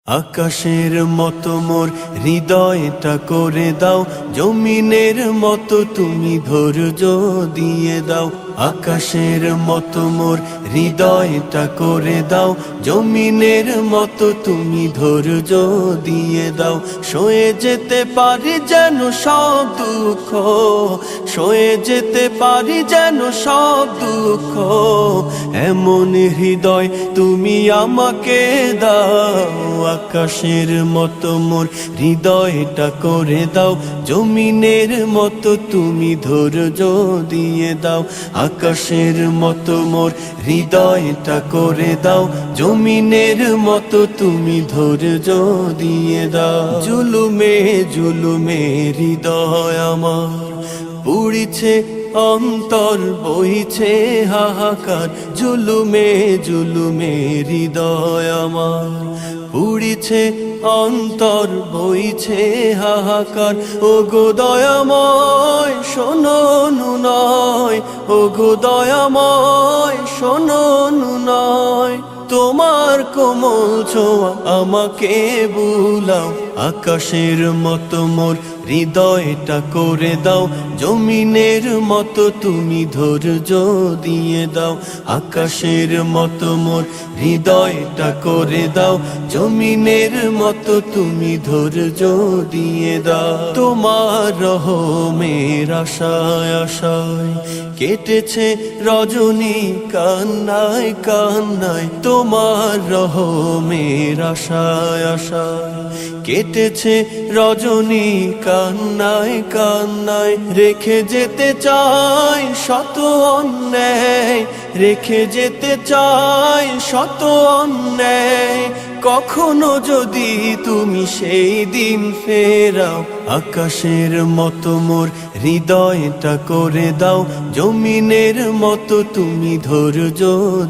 আকাশের মতো মোর হৃদয়টা করে দাও, জমিনের মতো তুমি ধৈর্য দিয়ে দাও। আকাশের মতো মোর হৃদয়টা করে দাও, জমিনের মতো তুমি ধৈর্য দিয়ে দাও। সয়ে যেতে পারি যেন সব দুঃখ, সয়ে যেতে পারি যেন সব দুঃখ, এমন হৃদয় তুমি আমাকে দাও। আকাশের মতো মোর হৃদয়টা করে দাও, জমিনের মতো তুমি ধৈর্য দিয়ে দাও। আকাশের মতো মোর হৃদয়টা করে দাও, জমিনের মতো তুমি ধৈর্য দিয়ে দাও। জুলুমে জুলুমে হৃদয় আমার পুড়িছে, অন্তর বইছে হাহাকার। জুলুমে জুলুমে হৃদয় আমার পুড়িছে, অন্তর বইছে হাহাকার। ও গো দয়াময় শোনো নয়, ও গো দয়াময় শোনো নয়, তোমার কোমল ছোঁয়া আমাকে বুলাও। আকাশের মতো মোর হৃদয়টা করে দাও, জমিনের মতো তুমি ধৈর্য দিয়ে দাও। আকাশের মতো মোর হৃদয়টা করে দাও, জমিনের মতো তুমি ধৈর্য দিয়ে দাও। তোমার রহমের আশায় আশায় কেটেছে রজনী কান্নায় কান্নায়। তোমার রহমের আশায় আশায় কেটেছে রজনী কান্নায় কান্নায়। রেখে যেতে চাই শত অন্যায়, রেখে যেতে চাই শত অন্যায়, কখনো যদি তুমি সেই দিন ফেরাও। আকাশের মতো মোর হৃদয়টা করে দাও, জমিনের মতো তুমি ধৈর্য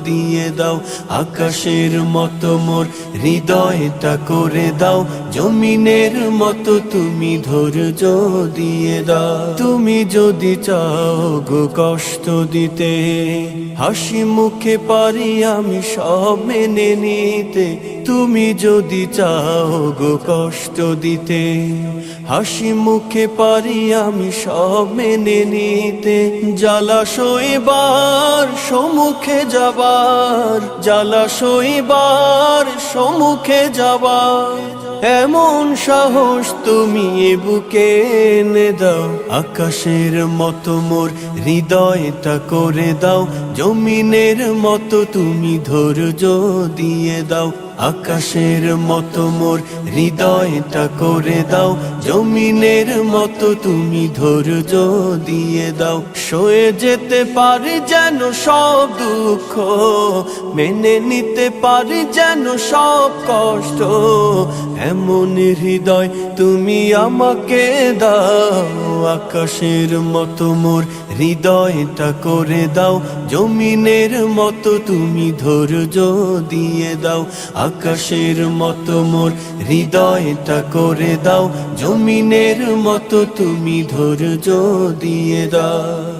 দিয়ে দাও। আকাশের মতো মোর হৃদয়টা করে দাও, জমিনের মতো তুমি ধৈর্য দিয়ে দাও। তুমি যদি চাও গো কষ্ট দিতে, হাসি মুখে পারি আমি সব মেনে নিতে। তুমি যদি চাও গো কষ্ট দিতে, হাসি মুখে পারি আমি সব মেনে নিতে। জ্বালা সইবার সম্মুখে যাবার, জ্বালা সইবার সম্মুখে যাবার, এমন সাহস তুমি এ বুকে এনে দাও। আকাশের মতো মোর হৃদয়টা করে দাও, জমিনের মতো তুমি ধৈর্য দিয়ে দাও। আকাশের মতো মোর হৃদয়টা করে দাও, জমিনের মতো তুমি ধৈর্য দিয়ে দাও। সয়ে যেতে পারি যেন সব দুঃখ, মেনে নিতে পারি যেন সব কষ্ট, এমন হৃদয় তুমি আমাকে দাও। আকাশের মতো মোর হৃদয়টা করে দাও, জমিনের মতো তুমি ধৈর্য দিয়ে দাও। আকাশের মতো মোর হৃদয়টা করে দাও, জমিনের মতো তুমি ধৈর্য দিয়ে দাও।